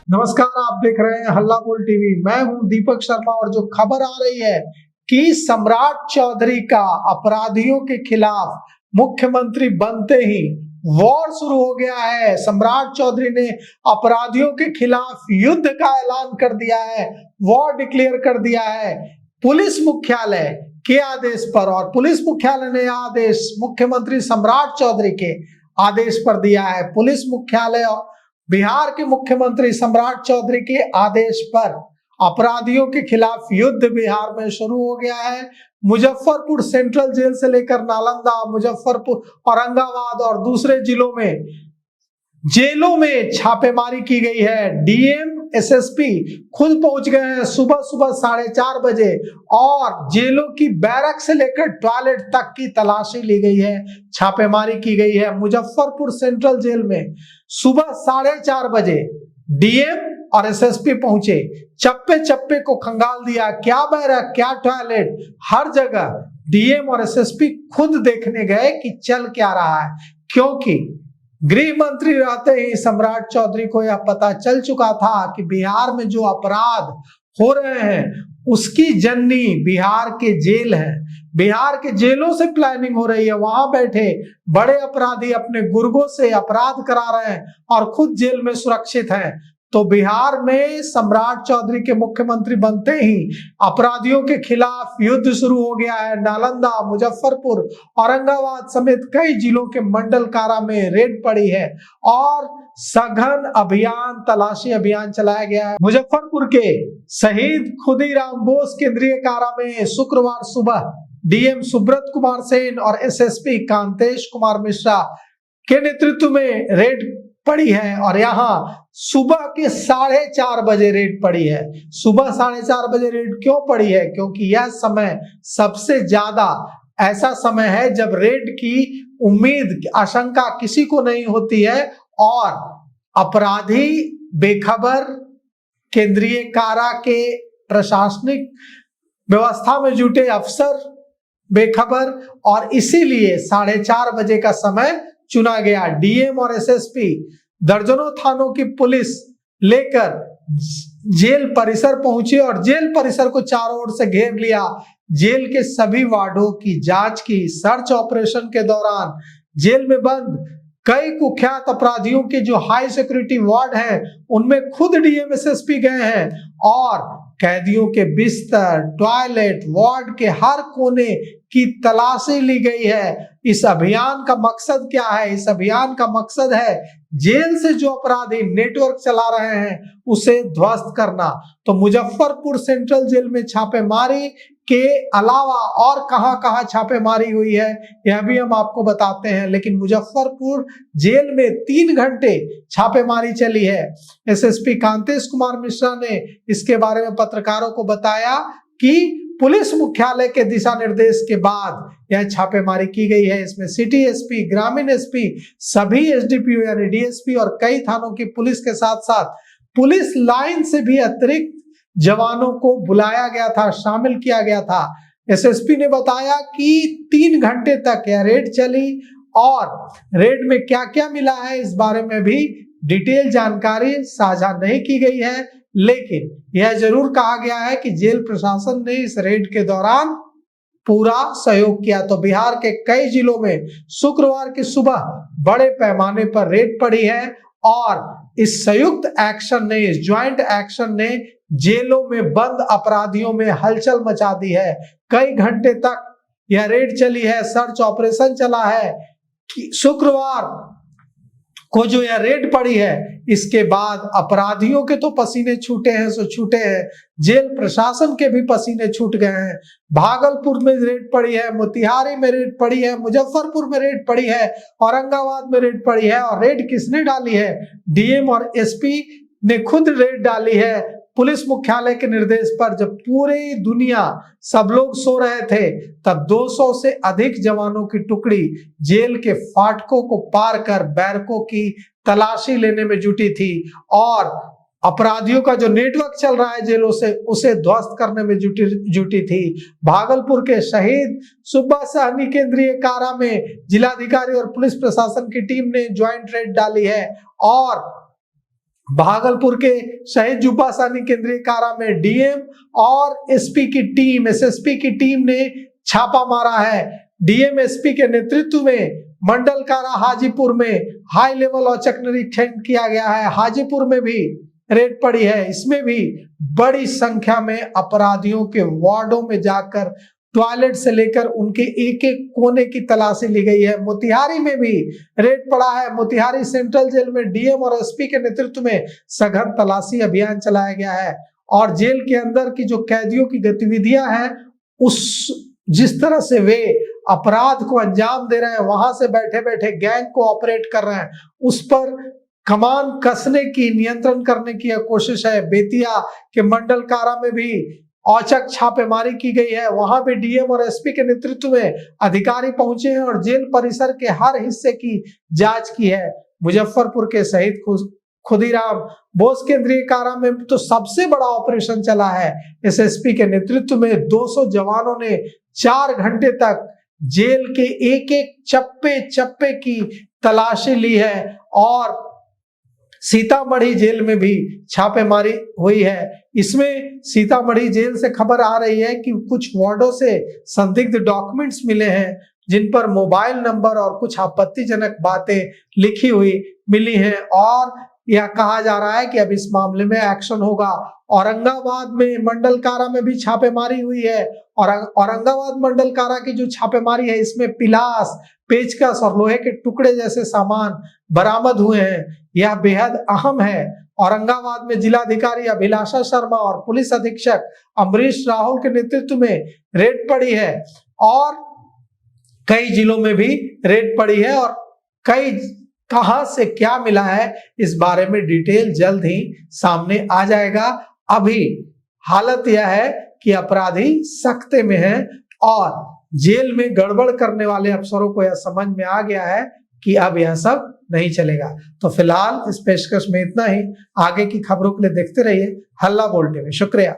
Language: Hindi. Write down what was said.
नमस्कार, आप देख रहे हैं हल्ला बोल टीवी। मैं हूं दीपक शर्मा और जो खबर आ रही है कि सम्राट चौधरी का अपराधियों के खिलाफ मुख्यमंत्री बनते ही वॉर शुरू हो गया है। सम्राट चौधरी ने अपराधियों के खिलाफ युद्ध का ऐलान कर दिया है, वॉर डिक्लेयर कर दिया है पुलिस मुख्यालय के आदेश पर। और पुलिस मुख्यालय ने आदेश मुख्यमंत्री सम्राट चौधरी के आदेश पर दिया है। पुलिस मुख्यालय बिहार के मुख्यमंत्री सम्राट चौधरी के आदेश पर अपराधियों के खिलाफ युद्ध बिहार में शुरू हो गया है। मुजफ्फरपुर सेंट्रल जेल से लेकर नालंदा, मुजफ्फरपुर, औरंगाबाद और दूसरे जिलों में जेलों में छापेमारी की गई है। डीएम एसएसपी खुद पहुंच गए हैं सुबह सुबह 4:30 बजे और जेलों की बैरक से लेकर टॉयलेट तक की तलाशी ली गई है, छापेमारी की गई है। मुजफ्फरपुर सेंट्रल जेल में सुबह 4:30 बजे डीएम और एसएसपी पहुंचे, चप्पे चप्पे को खंगाल दिया, क्या बैरक क्या टॉयलेट, हर जगह डीएम और एसएसपी खुद देखने गए कि चल क्या रहा है। क्योंकि गृह मंत्री रहते ही सम्राट चौधरी को यह पता चल चुका था कि बिहार में जो अपराध हो रहे हैं उसकी जननी बिहार के जेल है। बिहार के जेलों से प्लानिंग हो रही है, वहां बैठे बड़े अपराधी अपने गुर्गों से अपराध करा रहे हैं और खुद जेल में सुरक्षित हैं। तो बिहार में सम्राट चौधरी के मुख्यमंत्री बनते ही अपराधियों के खिलाफ युद्ध शुरू हो गया है। नालंदा, मुजफ्फरपुर, औरंगाबाद समेत कई जिलों के मंडल कारा में रेड पड़ी है और सघन अभियान, तलाशी अभियान चलाया गया है। मुजफ्फरपुर के शहीद खुदीराम बोस केंद्रीय कारा में शुक्रवार सुबह डीएम सुब्रत कुमार सेन और एसएसपी कांतेश कुमार मिश्रा के नेतृत्व में रेड पड़ी है और यहाँ सुबह के 4:30 बजे रेड पड़ी है। सुबह 4:30 बजे रेड क्यों पड़ी है? क्योंकि यह समय सबसे ज्यादा ऐसा समय है जब रेड की उम्मीद, आशंका किसी को नहीं होती है और अपराधी बेखबर, केंद्रीय कारा के प्रशासनिक व्यवस्था में जुटे अफसर बेखबर, और इसीलिए 4:30 बजे का समय चुना गया। डीएम और एसएसपी दर्जनों थानों की पुलिस लेकर जेल परिसर पहुंचे और जेल परिसर को चारों ओर से घेर लिया। जेल के सभी वार्डों की जांच की। सर्च ऑपरेशन के दौरान जेल में बंद कई कुख्यात अपराधियों के जो हाई सिक्योरिटी वार्ड हैं उनमें खुद डीएम एसएसपी गए हैं और कैदियों के बिस्तर, टॉयलेट, वार्ड के हर कोने की तलाशी ली गई है। इस अभियान का मकसद क्या है? इस अभियान का मकसद है जेल से जो अपराधी नेटवर्क चला रहे हैं उसे ध्वस्त करना। तो मुजफ्फरपुर सेंट्रल जेल में छापेमारी के अलावा और कहां छापेमारी हुई है यह भी हम आपको बताते हैं। लेकिन मुजफ्फरपुर जेल में 3 घंटे छापेमारी चली है। एसएसपी कांतेश कुमार मिश्रा ने इसके बारे में पत्रकारों को बताया कि पुलिस मुख्यालय के दिशा निर्देश के बाद यह छापेमारी की गई है। इसमें सिटी एसपी, ग्रामीण एसपी, सभी एसडीपीओ यानी डीएसपी और कई थानों की पुलिस के साथ साथ पुलिस लाइन से भी अतिरिक्त जवानों को बुलाया गया था, शामिल किया गया था। एसएसपी ने बताया कि 3 घंटे तक यह रेड चली और रेड में क्या क्या मिला है इस बारे में भी डिटेल जानकारी साझा नहीं की गई है। लेकिन यह जरूर कहा गया है कि जेल प्रशासन ने इस रेड के दौरान पूरा सहयोग किया। तो बिहार के कई जिलों में शुक्रवार की सुबह बड़े पैमाने पर रेड पड़ी है और इस संयुक्त एक्शन ने, इस ज्वाइंट एक्शन ने जेलों में बंद अपराधियों में हलचल मचा दी है। कई घंटे तक यह रेड चली है, सर्च ऑपरेशन चला है। शुक्रवार को जो यह रेड पड़ी है इसके बाद अपराधियों के तो पसीने छूटे हैं सो छूटे हैं, जेल प्रशासन के भी पसीने छूट गए हैं। भागलपुर में रेड पड़ी है, मोतिहारी में रेड पड़ी है, मुजफ्फरपुर में रेड पड़ी है, औरंगाबाद में रेड पड़ी है। और रेड किसने डाली है? डीएम और एसपी ने खुद रेड डाली है पुलिस मुख्यालय के निर्देश पर। जब पूरी दुनिया, सब लोग सो रहे थे तब 200 से अधिक जवानों की टुकड़ी जेल के फाटकों को पार कर बैरकों की तलाशी लेने में जुटी थी और अपराधियों का जो नेटवर्क चल रहा है जेलों से उसे ध्वस्त करने में जुटी थी। भागलपुर के शहीद सुब्बा सहनी केंद्रीय कारा में जिलाधिकारी और पुलिस प्रशासन की टीम ने ज्वाइंट रेड डाली है और भागलपुर के शहीद जुब्बा सानी केंद्रीय कारा में डीएम और एसपी की टीम, एसएसपी की टीम ने छापा मारा है। डीएम एसपी के नेतृत्व में मंडल कारा हाजीपुर में हाई लेवल औचक निरीक्षण किया गया है। हाजीपुर में भी रेड पड़ी है। इसमें भी बड़ी संख्या में अपराधियों के वार्डों में जाकर टॉयलेट से लेकर उनके एक एक कोने की तलाशी ली गई है। मोतिहारी में भी रेड पड़ा है। मोतिहारी सेंट्रल जेल में डीएम और एसपी के नेतृत्व में सघन तलाशी अभियान चलाया गया है और जेल के अंदर की जो कैदियों की गतिविधियां हैं, उस जिस तरह से वे अपराध को अंजाम दे रहे हैं, वहां से बैठे बैठे गैंग को ऑपरेट कर रहे हैं, उस पर कमान कसने की, नियंत्रण करने की कोशिश है। बेतिया के मंडल कारा में भी औचक छापेमारी की गई है। वहां भी डीएम और एसपी के नेतृत्व में अधिकारी पहुंचे हैं और जेल परिसर के हर हिस्से की जांच की है। मुजफ्फरपुर के शहीद खुदीराम बोस केंद्रीय कारा में तो सबसे बड़ा ऑपरेशन चला है। एसएसपी के नेतृत्व में 200 जवानों ने 4 घंटे तक जेल के एक एक चप्पे चप्पे की तलाशी ली है और सीतामढ़ी जेल में भी छापेमारी हुई है। इसमें सीतामढ़ी जेल से खबर आ रही है कि कुछ वार्डों से संदिग्ध डॉक्यूमेंट्स मिले हैं, जिन पर मोबाइल नंबर और कुछ आपत्तिजनक बातें लिखी हुई मिली हैं और यह कहा जा रहा है कि अब इस मामले में एक्शन होगा। औरंगाबाद में मंडल कारा में भी छापेमारी हुई है और औरंगाबाद मंडल कारा की जो छापेमारी है, इसमें पिलास, पेचकस और लोहे के टुकड़े जैसे सामान बरामद हुए हैं। यह बेहद अहम है। औरंगाबाद में जिलाधिकारी अभिलाषा शर्मा और पुलिस अधीक्षक अमरीश राहुल के नेतृत्व में रेड पड़ी है और कई जिलों में भी रेड पड़ी है और कई कहां से क्या मिला है, इस बारे में डिटेल जल्द ही सामने आ जाएगा। अभी हालत यह है कि अपराधी सख्ते में हैं और जेल में गड़बड़ करने वाले अफसरों को यह समझ में आ गया है कि अब यह सब नहीं चलेगा। तो फिलहाल इस पेशकश में इतना ही। आगे की खबरों के लिए देखते रहिए हल्ला बोल टीवी। शुक्रिया।